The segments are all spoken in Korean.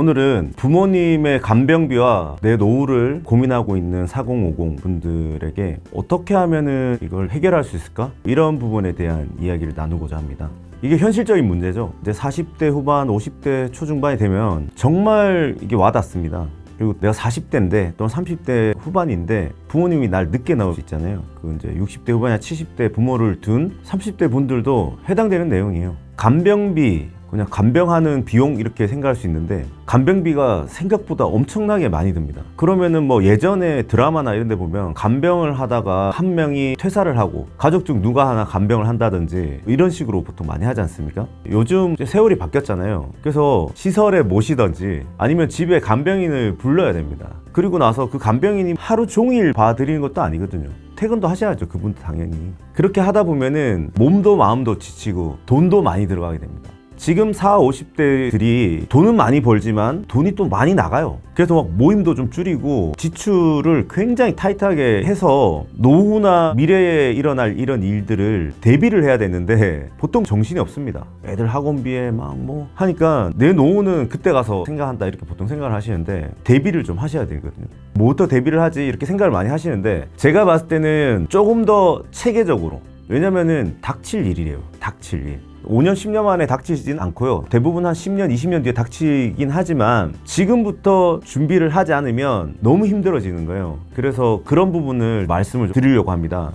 오늘은 부모님의 간병비와 내 노후를 고민하고 있는 4050 분들에게 어떻게 하면은 이걸 해결할 수 있을까? 이런 부분에 대한 이야기를 나누고자 합니다. 이게 현실적인 문제죠. 이제 40대 후반, 50대 초중반이 되면 정말 이게 와닿습니다. 그리고 내가 40대인데 또는 30대 후반인데 부모님이 날 늦게 나올 수 있잖아요. 그 이제 60대 후반이나 70대 부모를 둔 30대 분들도 해당되는 내용이에요. 간병비, 그냥 간병하는 비용 이렇게 생각할 수 있는데 간병비가 생각보다 엄청나게 많이 듭니다. 그러면은 뭐 예전에 드라마나 이런 데 보면 간병을 하다가 한 명이 퇴사를 하고 가족 중 누가 하나 간병을 한다든지 이런 식으로 보통 많이 하지 않습니까? 요즘 세월이 바뀌었잖아요. 그래서 시설에 모시든지 아니면 집에 간병인을 불러야 됩니다. 그리고 나서 그 간병인이 하루 종일 봐드리는 것도 아니거든요. 퇴근도 하셔야죠. 그분도 당연히. 그렇게 하다 보면은 몸도 마음도 지치고 돈도 많이 들어가게 됩니다. 지금 40, 50대들이 돈은 많이 벌지만 돈이 또 많이 나가요. 그래서 막 모임도 좀 줄이고 지출을 굉장히 타이트하게 해서 노후나 미래에 일어날 이런 일들을 대비를 해야 되는데 보통 정신이 없습니다. 애들 학원비에 막 뭐 하니까 내 노후는 그때 가서 생각한다 이렇게 보통 생각을 하시는데 대비를 좀 하셔야 되거든요. 뭐부터 대비를 하지 이렇게 생각을 많이 하시는데 제가 봤을 때는 조금 더 체계적으로, 왜냐면은 닥칠 일이래요. 닥칠 일. 5년, 10년 만에 닥치지는 않고요. 대부분 한 10년, 20년 뒤에 닥치긴 하지만 지금부터 준비를 하지 않으면 너무 힘들어지는 거예요. 그래서 그런 부분을 말씀을 드리려고 합니다.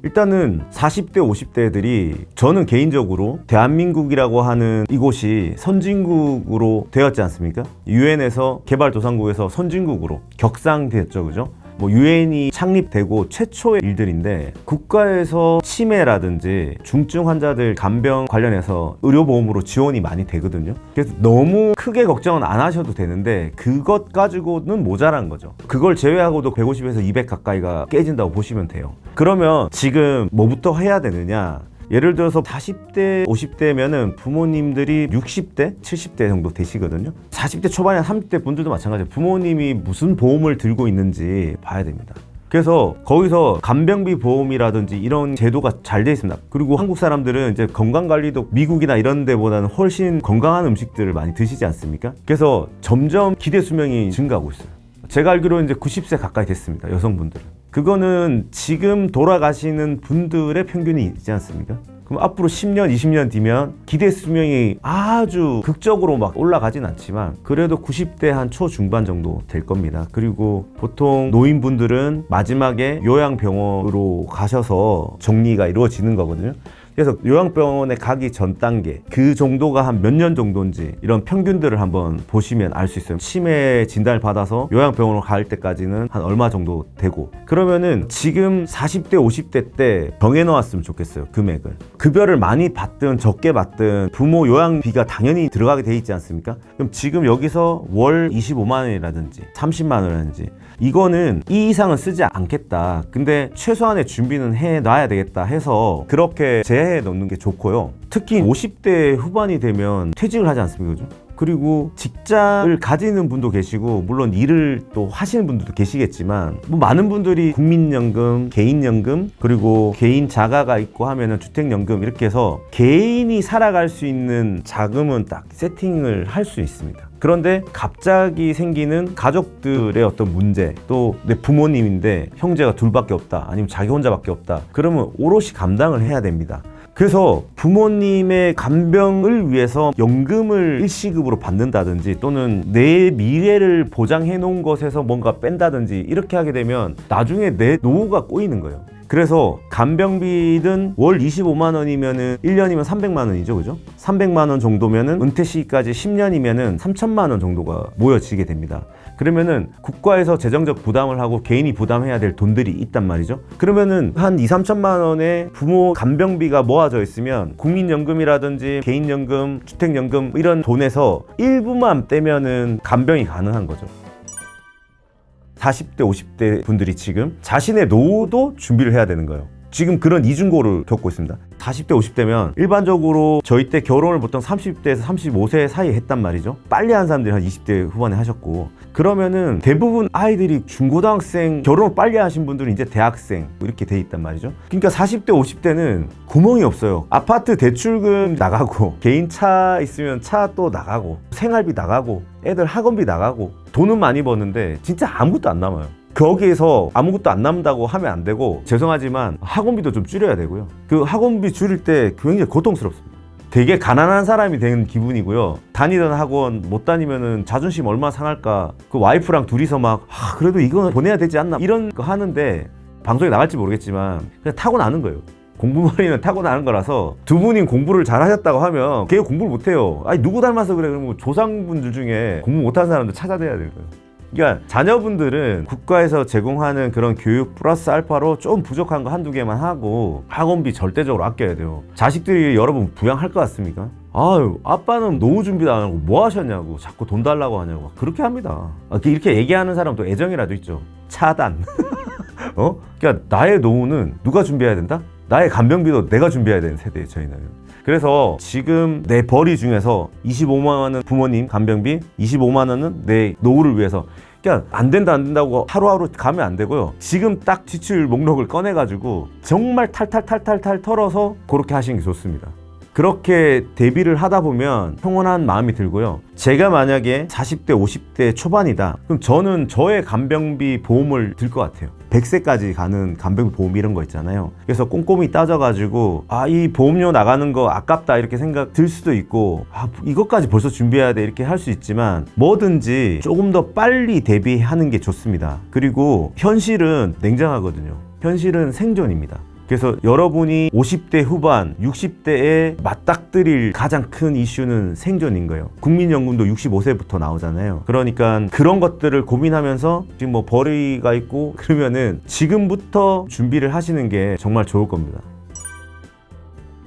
일단은 40대, 50대들이 저는 개인적으로 대한민국이라고 하는 이곳이 선진국으로 되었지 않습니까? 유엔에서 개발도상국에서 선진국으로 격상되었죠, 그죠? 뭐 유엔이 창립되고 최초의 일들인데 국가에서 치매라든지 중증 환자들 간병 관련해서 의료보험으로 지원이 많이 되거든요. 그래서 너무 크게 걱정은 안 하셔도 되는데 그것 가지고는 모자란 거죠. 그걸 제외하고도 150에서 200 가까이가 깨진다고 보시면 돼요. 그러면 지금 뭐부터 해야 되느냐? 예를 들어서 40대, 50대면은 부모님들이 60대, 70대 정도 되시거든요. 40대 초반이나 30대 분들도 마찬가지예요. 부모님이 무슨 보험을 들고 있는지 봐야 됩니다. 그래서 거기서 간병비 보험이라든지 이런 제도가 잘 돼 있습니다. 그리고 한국 사람들은 이제 건강관리도 미국이나 이런 데보다는 훨씬 건강한 음식들을 많이 드시지 않습니까? 그래서 점점 기대 수명이 증가하고 있어요. 제가 알기로는 이제 90세 가까이 됐습니다. 여성분들은. 그거는 지금 돌아가시는 분들의 평균이 있지 않습니까? 그럼 앞으로 10년, 20년 뒤면 기대 수명이 아주 극적으로 막 올라가진 않지만 그래도 90대 한 초중반 정도 될 겁니다. 그리고 보통 노인분들은 마지막에 요양병원으로 가셔서 정리가 이루어지는 거거든요. 그래서 요양병원에 가기 전 단계 그 정도가 한 몇 년 정도인지 이런 평균들을 한번 보시면 알 수 있어요. 치매 진단을 받아서 요양병원으로 갈 때까지는 한 얼마 정도 되고, 그러면은 지금 40대 50대 때 정해놓았으면 좋겠어요. 금액을. 급여를 많이 받든 적게 받든 부모 요양비가 당연히 들어가게 돼 있지 않습니까? 그럼 지금 여기서 월 25만 원이라든지 30만 원이라든지 이거는 이 이상은 쓰지 않겠다. 근데 최소한의 준비는 해놔야 되겠다 해서 그렇게 제해 놓는 게 좋고요. 특히 50대 후반이 되면 퇴직을 하지 않습니까? 그죠? 그리고 직장을 가지는 분도 계시고 물론 일을 또 하시는 분들도 계시겠지만 뭐 많은 분들이 국민연금, 개인연금, 그리고 개인 자가가 있고 하면은 주택연금 이렇게 해서 개인이 살아갈 수 있는 자금은 딱 세팅을 할 수 있습니다. 그런데 갑자기 생기는 가족들의 어떤 문제, 또 내 부모님인데 형제가 둘밖에 없다, 아니면 자기 혼자밖에 없다, 그러면 오롯이 감당을 해야 됩니다. 그래서 부모님의 간병을 위해서 연금을 일시급으로 받는다든지 또는 내 미래를 보장해 놓은 것에서 뭔가 뺀다든지 이렇게 하게 되면 나중에 내 노후가 꼬이는 거예요. 그래서 간병비든 월 25만 원이면은 1년이면 300만 원이죠. 그죠? 300만 원 정도면은 은퇴 시기까지 10년이면은 3천만 원 정도가 모여지게 됩니다. 그러면은 국가에서 재정적 부담을 하고 개인이 부담해야 될 돈들이 있단 말이죠. 그러면은 한 2, 3천만 원의 부모 간병비가 모아져 있으면 국민연금이라든지 개인연금, 주택연금 이런 돈에서 일부만 떼면은 간병이 가능한 거죠. 40대, 50대 분들이 지금 자신의 노후도 준비를 해야 되는 거예요. 지금 그런 이중고를 겪고 있습니다. 40대 50대면 일반적으로 저희 때 결혼을 보통 30대에서 35세 사이에 했단 말이죠. 빨리 한 사람들이 한 20대 후반에 하셨고, 그러면은 대부분 아이들이 중고등학생, 결혼을 빨리 하신 분들은 이제 대학생 이렇게 돼 있단 말이죠. 그러니까 40대 50대는 구멍이 없어요. 아파트 대출금 나가고, 개인 차 있으면 차 또 나가고, 생활비 나가고, 애들 학원비 나가고, 돈은 많이 버는데 진짜 아무것도 안 남아요. 거기에서 아무것도 안 남는다고 하면 안 되고, 죄송하지만 학원비도 좀 줄여야 되고요. 그 학원비 줄일 때 굉장히 고통스럽습니다. 되게 가난한 사람이 되는 기분이고요. 다니던 학원 못 다니면은 자존심 얼마나 상할까. 그 와이프랑 둘이서 막 그래도 이거 보내야 되지 않나 이런 거 하는데, 방송에 나갈지 모르겠지만 그냥 타고나는 거예요. 공부머리는 타고나는 거라서, 두 분이 공부를 잘 하셨다고 하면 걔 공부를 못해요. 아니 누구 닮아서 그래? 그러면 조상분들 중에 공부 못하는 사람들 찾아내야 될 거예요. 그러니까 자녀분들은 국가에서 제공하는 그런 교육 플러스 알파로 좀 부족한 거 한두 개만 하고 학원비 절대적으로 아껴야 돼요. 자식들이 여러분 부양할 것 같습니까? 아유, 아빠는 노후 준비도 안 하고 뭐 하셨냐고 자꾸 돈 달라고 하냐고 그렇게 합니다. 이렇게 얘기하는 사람도 애정이라도 있죠. 차단. 그러니까 나의 노후는 누가 준비해야 된다? 나의 간병비도 내가 준비해야 되는 세대예요, 저희는. 그래서 지금 내 벌이 중에서 25만 원은 부모님 간병비, 25만 원은 내 노후를 위해서. 그러니까 안 된다고 하루하루 가면 안 되고요. 지금 딱 지출 목록을 꺼내가지고 정말 탈탈 털어서 그렇게 하시는 게 좋습니다. 그렇게 대비를 하다 보면 평온한 마음이 들고요. 제가 만약에 40대 50대 초반이다, 그럼 저는 저의 간병비 보험을 들 것 같아요. 100세까지 가는 간병비 보험 이런 거 있잖아요. 그래서 꼼꼼히 따져가지고 이 보험료 나가는 거 아깝다 이렇게 생각 들 수도 있고, 이것까지 벌써 준비해야 돼 이렇게 할 수 있지만, 뭐든지 조금 더 빨리 대비하는 게 좋습니다. 그리고 현실은 냉정하거든요. 현실은 생존입니다. 그래서 여러분이 50대 후반, 60대에 맞닥뜨릴 가장 큰 이슈는 생존인 거예요. 국민연금도 65세부터 나오잖아요. 그러니까 그런 것들을 고민하면서 지금 뭐 벌이가 있고 그러면은 지금부터 준비를 하시는 게 정말 좋을 겁니다.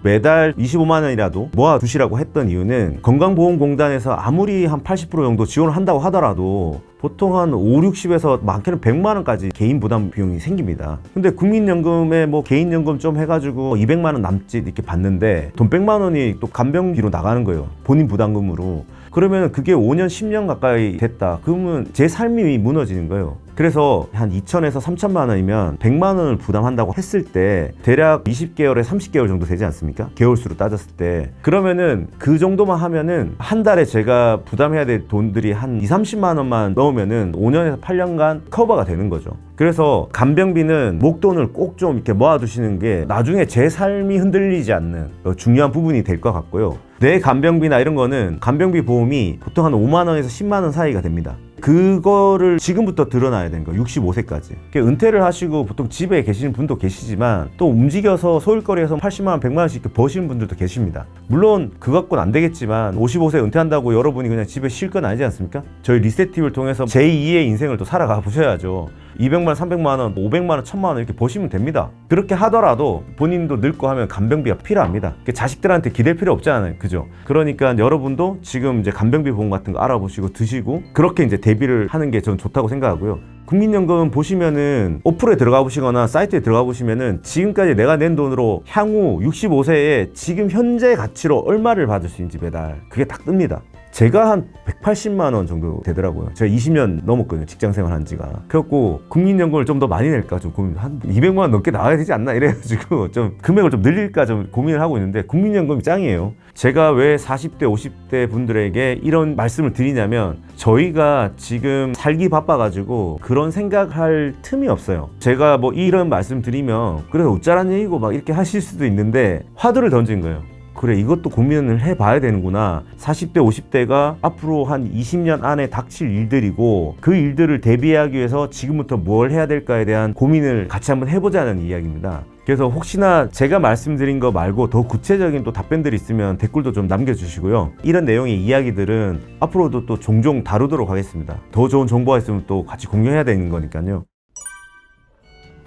매달 25만 원이라도 모아두시라고 했던 이유는, 건강보험공단에서 아무리 한 80% 정도 지원을 한다고 하더라도 보통 한 5, 60에서 많게는 100만 원까지 개인 부담 비용이 생깁니다. 근데 국민연금에 뭐 개인연금 좀 해가지고 200만 원 남짓 이렇게 받는데, 돈 100만 원이 또 간병비로 나가는 거예요. 본인 부담금으로. 그러면 그게 5년, 10년 가까이 됐다. 그러면 제 삶이 무너지는 거예요. 그래서 한 2천에서 3천만 원이면 100만 원을 부담한다고 했을 때 대략 20개월에 30개월 정도 되지 않습니까? 개월수로 따졌을 때. 그러면은 그 정도만 하면은 한 달에 제가 부담해야 될 돈들이 한 2, 30만 원만 넣으면은 5년에서 8년간 커버가 되는 거죠. 그래서 간병비는 목돈을 꼭 좀 이렇게 모아두시는 게 나중에 제 삶이 흔들리지 않는 중요한 부분이 될 것 같고요. 내 간병비나 이런 거는 간병비 보험이 보통 한 5만 원에서 10만 원 사이가 됩니다. 그거를 지금부터 드러나야 되는 거예요. 65세까지. 은퇴를 하시고 보통 집에 계시는 분도 계시지만, 또 움직여서 소일거리에서 80만 원, 100만 원씩 버시는 분들도 계십니다. 물론 그거 갖고는 안 되겠지만 55세 은퇴한다고 여러분이 그냥 집에 쉴 건 아니지 않습니까? 저희 리셋팁을 통해서 제2의 인생을 또 살아가 보셔야죠. 200만 원, 300만 원, 500만 원, 1000만 원 이렇게 버시면 됩니다. 그렇게 하더라도 본인도 늙고 하면 간병비가 필요합니다. 자식들한테 기댈 필요 없잖아요. 그죠? 그러니까 여러분도 지금 이제 간병비 보험 같은 거 알아보시고 드시고, 그렇게 이제 대비를 하는 게 저는 좋다고 생각하고요. 국민연금 보시면은 어플에 들어가 보시거나 사이트에 들어가 보시면은 지금까지 내가 낸 돈으로 향후 65세에 지금 현재 가치로 얼마를 받을 수 있는지 매달 그게 딱 뜹니다. 제가 한 180만 원 정도 되더라고요. 제가 20년 넘었거든요, 직장생활 한 지가. 그래갖고 국민연금을 좀 더 많이 낼까 좀 고민, 한 200만 원 넘게 나와야 되지 않나 이래가지고 좀 금액을 좀 늘릴까 좀 고민을 하고 있는데, 국민연금이 짱이에요. 제가 왜 40대 50대 분들에게 이런 말씀을 드리냐면, 저희가 지금 살기 바빠가지고 그런 생각할 틈이 없어요. 제가 뭐 이런 말씀 드리면 그래서 어쩌란 얘기고 막 이렇게 하실 수도 있는데, 화두를 던진 거예요. 그래, 이것도 고민을 해봐야 되는구나. 40대 50대가 앞으로 한 20년 안에 닥칠 일들이고, 그 일들을 대비하기 위해서 지금부터 뭘 해야 될까에 대한 고민을 같이 한번 해보자는 이야기입니다. 그래서 혹시나 제가 말씀드린 거 말고 더 구체적인 또 답변들이 있으면 댓글도 좀 남겨주시고요. 이런 내용의 이야기들은 앞으로도 또 종종 다루도록 하겠습니다. 더 좋은 정보가 있으면 또 같이 공유해야 되는 거니까요.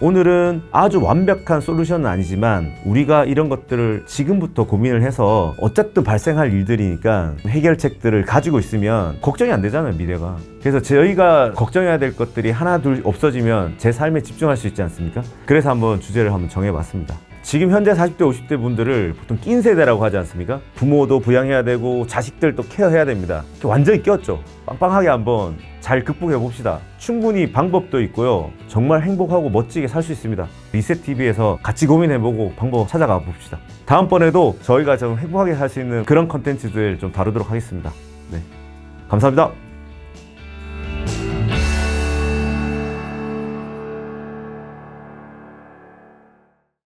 오늘은 아주 완벽한 솔루션은 아니지만 우리가 이런 것들을 지금부터 고민을 해서 어쨌든 발생할 일들이니까 해결책들을 가지고 있으면 걱정이 안 되잖아요, 미래가. 그래서 저희가 걱정해야 될 것들이 하나 둘 없어지면 제 삶에 집중할 수 있지 않습니까? 그래서 한번 주제를 한번 정해봤습니다. 지금 현재 40대, 50대 분들을 보통 낀 세대라고 하지 않습니까? 부모도 부양해야 되고 자식들도 케어해야 됩니다. 완전히 꼈죠. 빵빵하게 한번 잘 극복해 봅시다. 충분히 방법도 있고요. 정말 행복하고 멋지게 살 수 있습니다. 리셋TV에서 같이 고민해보고 방법 찾아가 봅시다. 다음번에도 저희가 좀 행복하게 살 수 있는 그런 컨텐츠들 좀 다루도록 하겠습니다. 네, 감사합니다.